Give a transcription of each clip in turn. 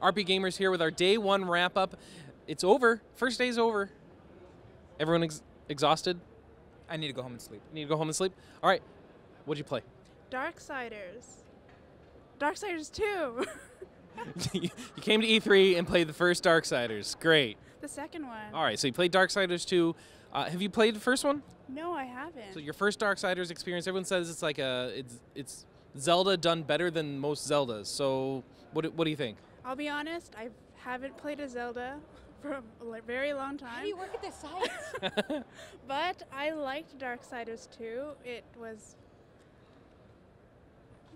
RPGamer's here with our day one wrap up. It's over. First day's over. Everyone exhausted? I need to go home and sleep. You need to go home and sleep? All right. What'd you play? Darksiders. Darksiders 2. You came to E3 and played the first Darksiders. Great. The second one. All right, so you played Darksiders 2. Have you played the first one? No, I haven't. So your first Darksiders experience, everyone says it's like it's Zelda done better than most Zeldas. So what do you think? I'll be honest, I haven't played a Zelda for a very long time. How do you work at this site? But I liked Darksiders 2. It was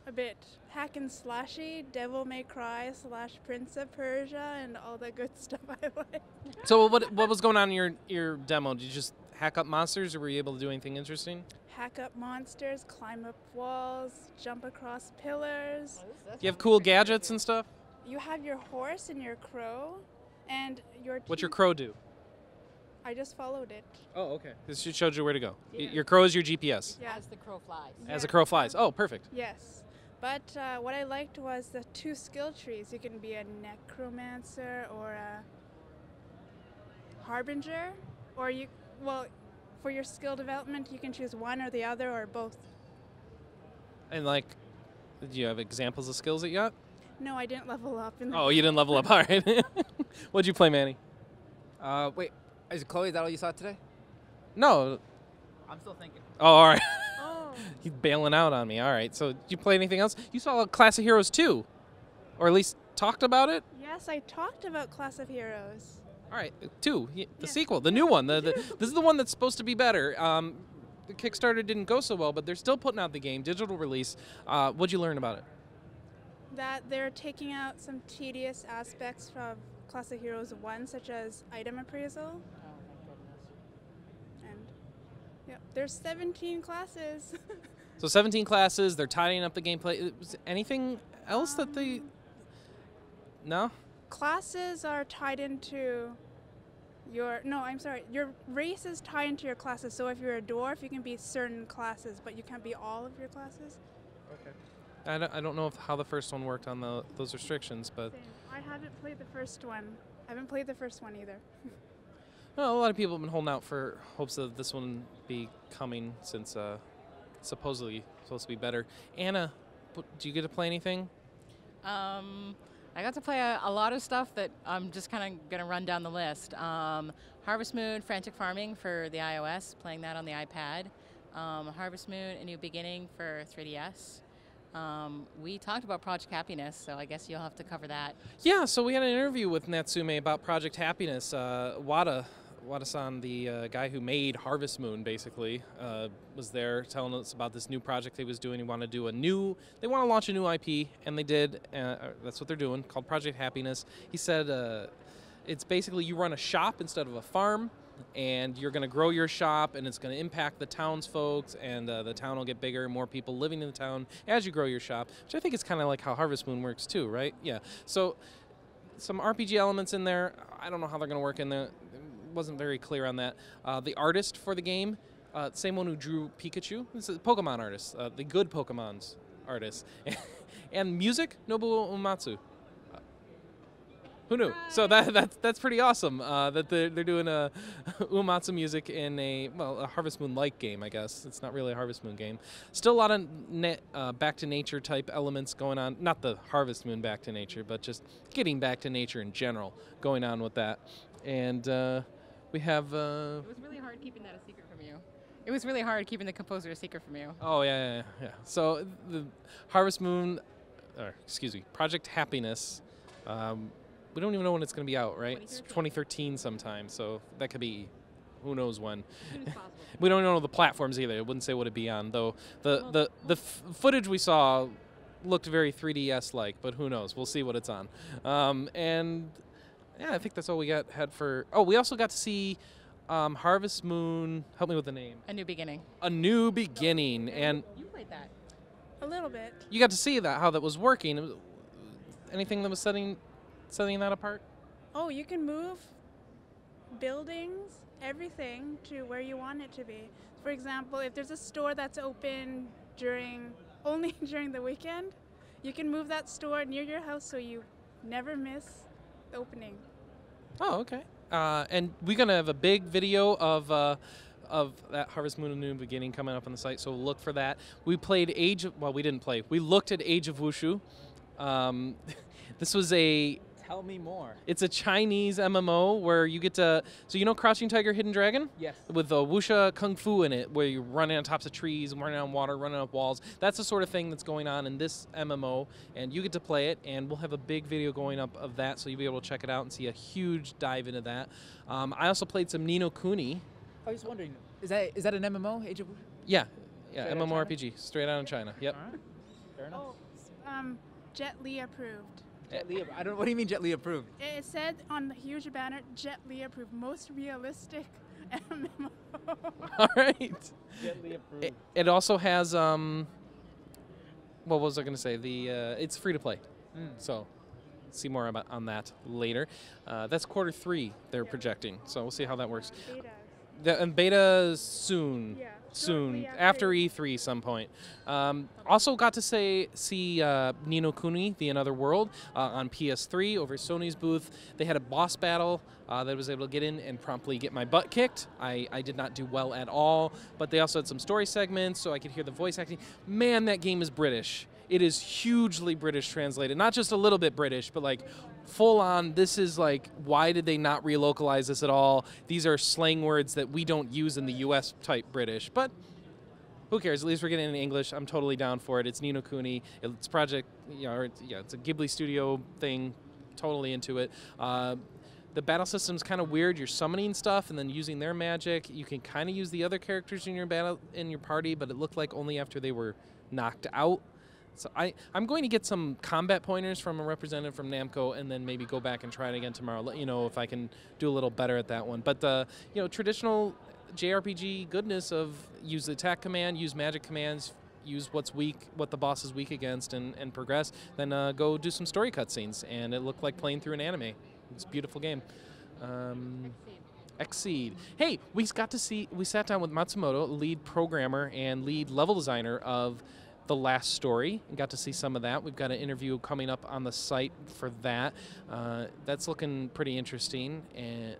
a bit hack and slashy, Devil May Cry / Prince of Persia, and all that good stuff I like. So what was going on in your demo? Did you just hack up monsters, or were you able to do anything interesting? Hack up monsters, climb up walls, jump across pillars. Do you have cool gadgets and stuff? You have your horse and your crow, and your What's your crow do? I just followed it. Oh, okay. This just showed you where to go. Yeah. Your crow is your GPS. Yeah. As the crow flies. As a crow flies. Oh, perfect. Yes. But what I liked was the 2 skill trees. You can be a necromancer or a harbinger, or for your skill development, you can choose one or the other or both. And do you have examples of skills that you got? No, I didn't level up. Oh, you didn't level up. All right. What'd you play, Manny? Wait, is Chloe, is that all you saw today? No. I'm still thinking. Oh, all right. Oh. He's bailing out on me. All right. So did you play anything else? You saw Class of Heroes 2, or at least talked about it? Yes, I talked about Class of Heroes. All right, 2, the sequel, the new one. This is the one that's supposed to be better. The Kickstarter didn't go so well, but they're still putting out the game, digital release. What'd you learn about it? That they're taking out some tedious aspects from Class of Heroes 1, such as item appraisal. Oh my goodness. And yep, there's 17 classes. So 17 classes, they're tidying up the gameplay. Was anything else that they... No? Classes are tied into your race is tied into your classes. So if you're a dwarf, you can be certain classes, but you can't be all of your classes. Okay. I don't know how the first one worked on those restrictions, but... Same. I haven't played the first one. I haven't played the first one either. Well, a lot of people have been holding out for hopes that this one be coming, since supposedly supposed to be better. Anna, do you get to play anything? I got to play a lot of stuff that I'm just kind of going to run down the list. Harvest Moon, Frantic Farming for the iOS, playing that on the iPad. Harvest Moon, A New Beginning for 3DS. We talked about Project Happiness, so I guess you'll have to cover that. Yeah, so we had an interview with Natsume about Project Happiness. Wada-san, the guy who made Harvest Moon, basically, was there telling us about this new project he was doing. He wanted to do they want to launch a new IP, and they did. That's what they're doing, called Project Happiness. He said it's basically you run a shop instead of a farm, and you're going to grow your shop, and it's going to impact the townsfolk, and the town will get bigger, more people living in the town as you grow your shop, which I think is kind of like how Harvest Moon works too, right? Yeah. So some RPG elements in there. I don't know how they're going to work in there. Wasn't very clear on that. The artist for the game, same one who drew Pikachu. This is a Pokemon artist, the good Pokemon's artist. And music, Nobuo Uematsu. Who knew? So that's pretty awesome that they're doing a Uematsu music in a Harvest Moon-like game, I guess. It's not really a Harvest Moon game. Still a lot of back to nature type elements going on. Not the Harvest Moon back to nature, but just getting back to nature in general going on with that. And we have... It was really hard keeping that a secret from you. It was really hard keeping the composer a secret from you. Oh, yeah. So the Harvest Moon, Project Happiness, we don't even know when it's going to be out, right? 2013. It's 2013 sometime, so that could be who knows when. We don't know the platforms either. It wouldn't say what it'd be on, though. The footage we saw looked very 3DS-like, but who knows? We'll see what it's on. And yeah, I think that's all we had for... Oh, we also got to see Harvest Moon... Help me with the name. A New Beginning. A New Beginning. And you played that. A little bit. You got to see how that was working. Anything that was setting that apart? Oh, you can move buildings, everything, to where you want it to be. For example, if there's a store that's open only during the weekend, you can move that store near your house so you never miss the opening. Oh, okay. And we're gonna have a big video of that Harvest Moon and New Beginning coming up on the site, so look for that. We played we didn't play. We looked at Age of Wushu. This was Tell me more. It's a Chinese MMO where you get to, so you know Crouching Tiger, Hidden Dragon? Yes. With Wuxia Kung Fu in it, where you're running on tops of trees, running on water, running up walls. That's the sort of thing that's going on in this MMO, and you get to play it, and we'll have a big video going up of that, so you'll be able to check it out and see a huge dive into that. I also played some Ni no Kuni. I was wondering, is that an MMO, Age of Wushu? Yeah, Straight out of MMORPG, straight out of China. Yep. All right. Fair enough. Jet Li approved. Jet Li, what do you mean Jet Li approved? It said on the huge banner, Jet Li approved, most realistic MMO. All right. Jet Li approved. It also has, what was I going to say? It's free to play. So see more on that later. That's Q3 they're projecting, so we'll see how that works. And beta soon. Yeah. Soon, Shortly after E3 some point. Also got to see Ni no Kuni, The Another World, on PS3 over Sony's booth. They had a boss battle that I was able to get in and promptly get my butt kicked. I did not do well at all, but they also had some story segments so I could hear the voice acting. Man, that game is British. It is hugely British translated. Not just a little bit British, but like full on. This is like, why did they not relocalize this at all? These are slang words that we don't use in the US type British, but who cares? At least we're getting it in English. I'm totally down for it. It's Ni no Kuni. It's project, it's a Ghibli studio thing. Totally into it. The battle system's kind of weird. You're summoning stuff and then using their magic. You can kind of use the other characters in your party, but it looked like only after they were knocked out. So I'm going to get some combat pointers from a representative from Namco and then maybe go back and try it again tomorrow. Let you know if I can do a little better at that one. But traditional JRPG goodness of use the attack command, use magic commands, use what's weak, what the boss is weak against, and progress. Then go do some story cutscenes, and it looked like playing through an anime. It's a beautiful game. Exceed. Hey, we sat down with Matsumoto, lead programmer and lead level designer of The Last Story, and got to see some of that. We've got an interview coming up on the site for that. That's looking pretty interesting, and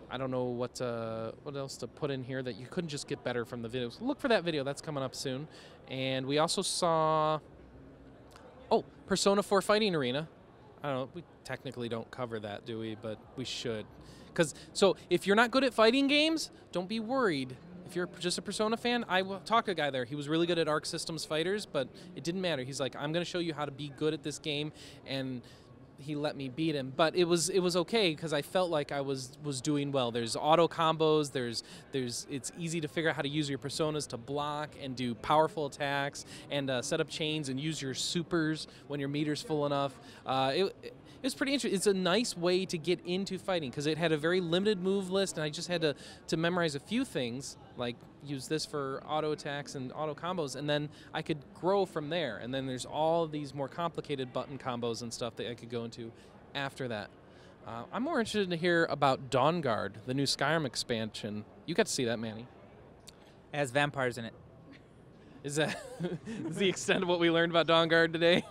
I don't know what else to put in here that you couldn't just get better from the videos. Look for that video. That's coming up soon. And we also saw, Persona 4 Fighting Arena. I don't know. We technically don't cover that, do we? But we should. So if you're not good at fighting games, don't be worried. If you're just a Persona fan, I talked to a guy there. He was really good at Arc Systems Fighters, but it didn't matter. He's like, I'm going to show you how to be good at this game, and he let me beat him. But it was okay because I felt like I was doing well. There's auto combos. It's easy to figure out how to use your personas to block and do powerful attacks and set up chains and use your supers when your meter's full enough. It's pretty interesting. It's a nice way to get into fighting because it had a very limited move list, and I just had to memorize a few things, like use this for auto attacks and auto combos, and then I could grow from there. And then there's all these more complicated button combos and stuff that I could go into after that. I'm more interested to hear about Dawnguard, the new Skyrim expansion. You got to see that, Manny. It has vampires in it. Is that the extent of what we learned about Dawnguard today?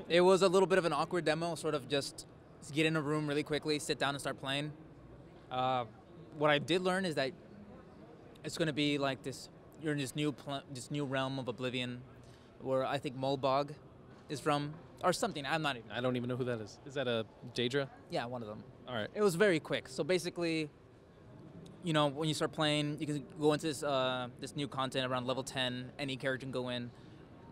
It was a little bit of an awkward demo, sort of just get in a room really quickly, sit down and start playing. What I did learn is that it's going to be like this, you're in this new realm of Oblivion, where I think Mulbog is from, or something, I don't even know who that is. Is that a Daedra? Yeah, one of them. All right. It was very quick. So basically, when you start playing, you can go into this new content around level 10. Any character can go in.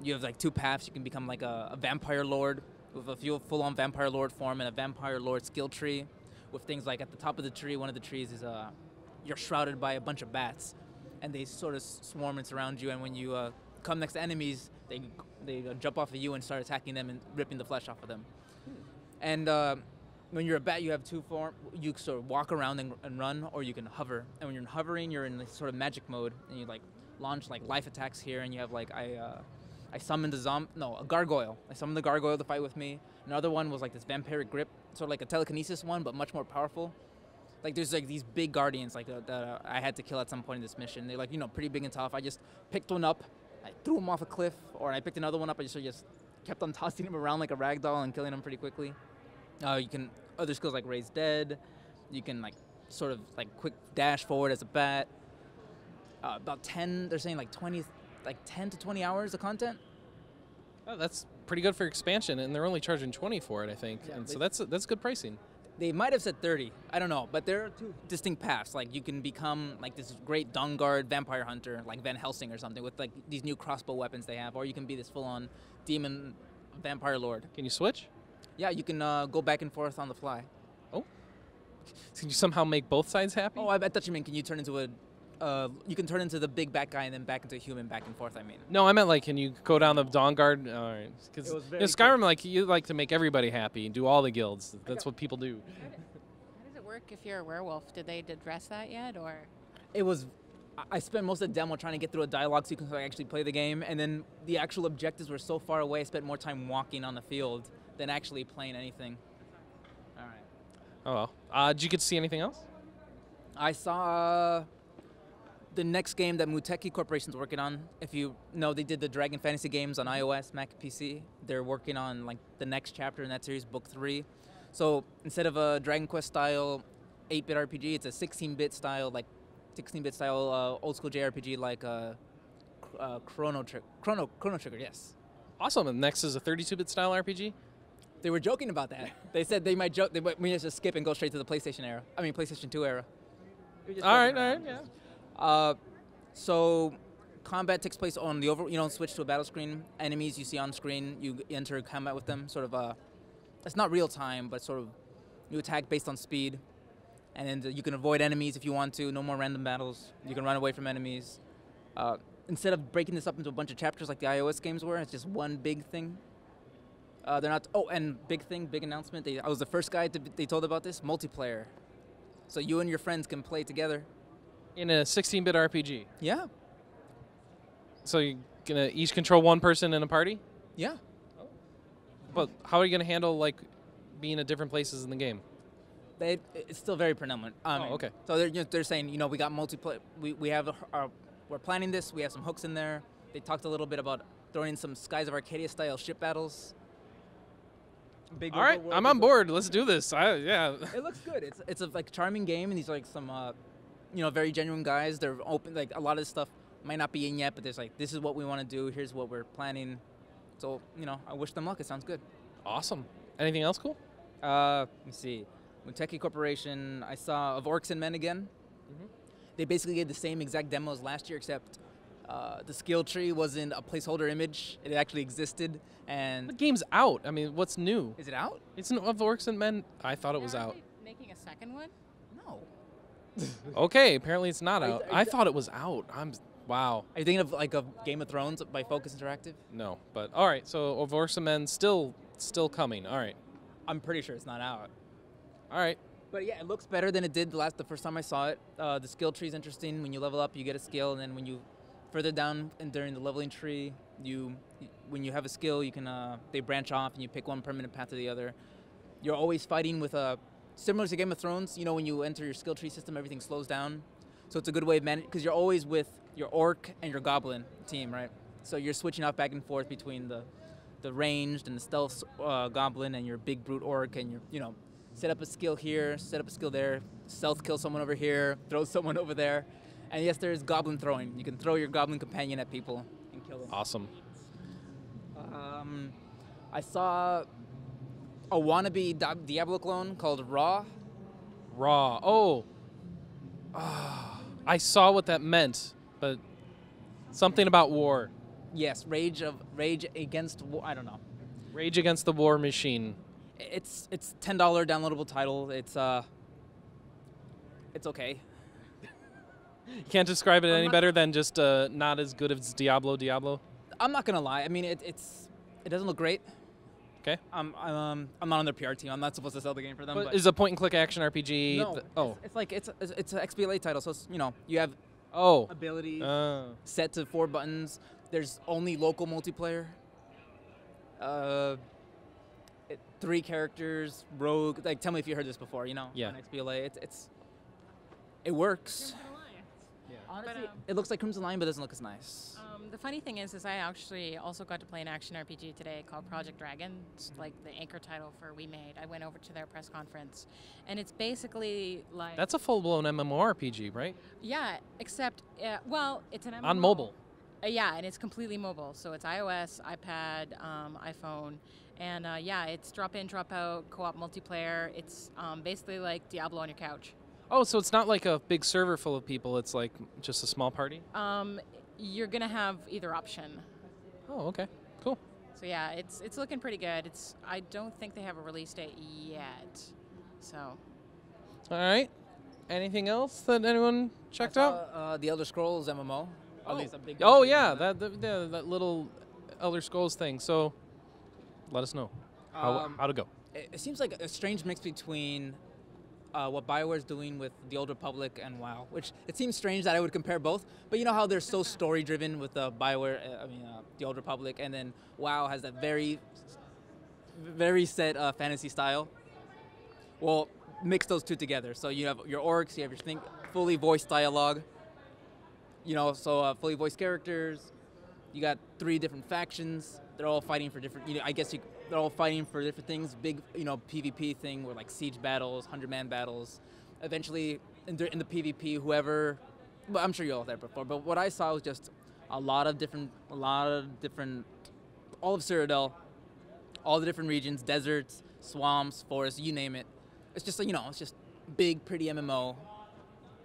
You have like two paths. You can become like a vampire lord with a full-on vampire lord form and a vampire lord skill tree with things like at the top of the tree, one of the trees is you're shrouded by a bunch of bats, and they sort of swarm and surround you. And when you come next to enemies, they jump off of you and start attacking them and ripping the flesh off of them. And when you're a bat, you have two forms. You sort of walk around and run, or you can hover. And when you're hovering, you're in this sort of magic mode, and you like launch like life attacks here. And you have like I summoned a gargoyle. I summoned the gargoyle to fight with me. Another one was like this vampiric grip, sort of like a telekinesis one, but much more powerful. Like there's like these big guardians like that I had to kill at some point in this mission. They're like pretty big and tough. I just picked one up, I threw him off a cliff, or I picked another one up. I just kept on tossing him around like a rag doll and killing him pretty quickly. You can other skills like raise dead. You can like sort of like quick dash forward as a bat. About 10, they're saying like 20, like 10 to 20 hours of content. Oh, that's pretty good for expansion, and they're only charging 20 for it, I think. Yeah, and so that's good pricing. They might have said 30. I don't know, but there are two distinct paths. Like you can become like this great Dawnguard vampire hunter, like Van Helsing or something, with like these new crossbow weapons they have, or you can be this full-on demon vampire lord. Can you switch? Yeah, you can go back and forth on the fly. Oh. Can you somehow make both sides happy? Oh, I thought you meant can you turn into a you can turn into the big bad guy and then back into a human back and forth, I mean. No, I meant like, can you go down the Dawnguard? All right. Because It was very Skyrim, like, you like to make everybody happy and do all the guilds. That's what people do. How does it work if you're a werewolf? Did they address that yet, or? It was. I spent most of the demo trying to get through a dialogue sequence so I actually play the game, and then the actual objectives were so far away. I spent more time walking on the field than actually playing anything. All right. Oh well. Did you get to see anything else? I saw the next game that Muteki Corporation's working on. If you know, they did the Dragon Fantasy games on iOS, Mac, PC. They're working on like the next chapter in that series, Book 3. So instead of a Dragon Quest style 8-bit RPG, it's a 16-bit style, like 16-bit style old school JRPG like Chrono Trigger. Yes. Awesome. And next is a 32-bit style RPG. They were joking about that. They said they might joke. We just skip and go straight to the PlayStation era. I mean, PlayStation 2 era. All right, yeah. So combat takes place on the you don't switch to a battle screen. Enemies you see on screen, you enter combat with them. Sort of it's not real time, but sort of you attack based on speed, and then you can avoid enemies if you want to. No more random battles. You can run away from enemies. Instead of breaking this up into a bunch of chapters like the iOS games were, it's just one big thing. They're not. Oh, and big announcement. I was the first guy they told about this multiplayer, so you and your friends can play together. In a 16-bit RPG. Yeah. So you're gonna each control one person in a party? Yeah. But how are you gonna handle like being at different places in the game? It's still very predominant. Okay. So they're saying we got multiplayer. We have we're planning this. We have some hooks in there. They talked a little bit about throwing in some Skies of Arcadia style ship battles. Big All right, I'm on board. Let's do this. Yeah. It looks good. It's a like charming game, and these are like some very genuine guys. They're open. Like a lot of this stuff might not be in yet, but there's like this is what we want to do. Here's what we're planning. So I wish them luck. It sounds good. Awesome. Anything else cool? Let me see. Muteki Corporation. I saw of Orcs and Men again. Mm-hmm. They basically gave the same exact demo as last year, except the skill tree wasn't a placeholder image. It actually existed. And the game's out. I mean, what's new? Is it out? It's of Orcs and Men. I thought it was out. Making a second one? No. Okay, apparently it's not out. I thought it was out. Wow. Are you thinking of like a Game of Thrones by Focus Interactive? No, but all right. So of Orcs and Men still coming. All right. I'm pretty sure it's not out. All right. But yeah, it looks better than it did the first time I saw it. The skill tree is interesting. When you level up, you get a skill, and then when you further down and during the leveling tree, when you have a skill, you can they branch off and you pick one permanent path to the other. You're always fighting with similar to Game of Thrones. When you enter your skill tree system, everything slows down. So it's a good way of managing because you're always with your orc and your goblin team, right? So you're switching off back and forth between the ranged and the stealth goblin and your big brute orc, and set up a skill here, set up a skill there, stealth kill someone over here, throw someone over there. And yes, there's goblin throwing. You can throw your goblin companion at people and kill them. Awesome. I saw a wannabe Diablo clone called Raw. Oh. I saw what that meant, but something about war. Yes, Rage Against War. I don't know. Rage Against the War Machine. It's $10 downloadable title. It's okay. You can't describe it any better than just not as good as Diablo. I'm not gonna lie. I mean, it doesn't look great. Okay. I'm not on their PR team. I'm not supposed to sell the game for them. But is a point-and-click action RPG? No. It's an XBLA title. So you have abilities set to 4 buttons. There's only local multiplayer. 3 characters, rogue. Like, tell me if you heard this before. Yeah. On XBLA, it works. Crimson Alliance. Yeah. Honestly, it looks like Crimson Lion, but it doesn't look as nice. The funny thing is I actually also got to play an action RPG today called Project Dragon. It's like the anchor title for We Made. I went over to their press conference, and it's basically like... That's a full-blown MMORPG, right? Yeah, except, well, it's an MMO. On mobile. Yeah, and it's completely mobile. So it's iOS, iPad, iPhone, and yeah, it's drop in, drop out, co-op multiplayer. It's basically like Diablo on your couch. Oh, so it's not like a big server full of people. It's like just a small party? You're going to have either option. Oh, okay. Cool. So yeah, it's looking pretty good. I don't think they have a release date yet. So. All right. Anything else that anyone checked out? The Elder Scrolls MMO. Oh, At least a big yeah, that little Elder Scrolls thing. So, let us know how to go. It seems like a strange mix between what BioWare's doing with the Old Republic and WoW, which it seems strange that I would compare both. But you know how they're so story-driven with BioWare, the Old Republic, and then WoW has that very, very set fantasy style. Well, mix those two together. So you have your orcs, you have your fully voiced dialogue. You know, so fully voiced characters. You got 3 different factions. They're all fighting for different. They're all fighting for different things. Big, PvP thing where like siege battles, 100-man battles. Eventually, in the PvP, whoever. Well, I'm sure you all there before, but what I saw was just a lot of different. All of Cyrodiil, all the different regions, deserts, swamps, forests, you name it. It's just it's just big, pretty MMO.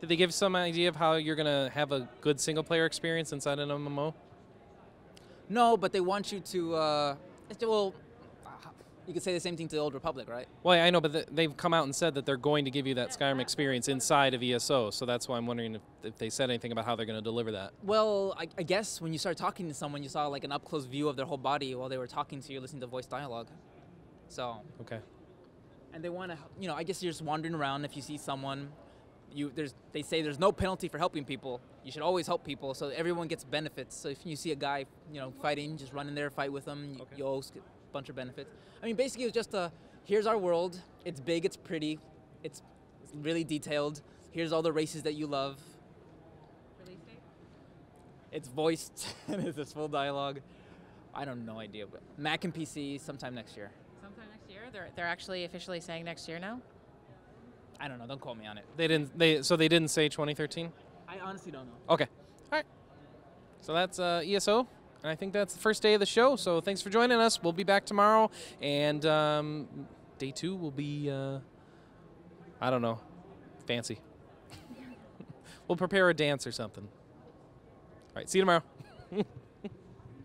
Did they give some idea of how you're going to have a good single-player experience inside an MMO? No, but they want you to, you could say the same thing to the Old Republic, right? Well, I know, but they've come out and said that they're going to give you that Skyrim experience inside of ESO, so that's why I'm wondering if they said anything about how they're going to deliver that. Well, I guess when you started talking to someone, you saw like an up-close view of their whole body while they were talking to you, listening to voice dialogue. So. Okay. And they want to, I guess you're just wandering around. If you see someone, they say there's no penalty for helping people. You should always help people, so everyone gets benefits. So if you see a guy, fighting, just run in there, fight with them. Okay. You always get a bunch of benefits. I mean, basically, it was just here's our world. It's big, it's pretty, it's really detailed. Here's all the races that you love. Release date? It's voiced and it's full dialogue. I don't know idea, but Mac and PC sometime next year. Sometime next year? They're actually officially saying next year now? I don't know. Don't quote me on it. They didn't say 2013? I honestly don't know. Okay. All right. So that's ESO, and I think that's the first day of the show. So thanks for joining us. We'll be back tomorrow, and day 2 will be, I don't know, fancy. We'll prepare a dance or something. All right. See you tomorrow.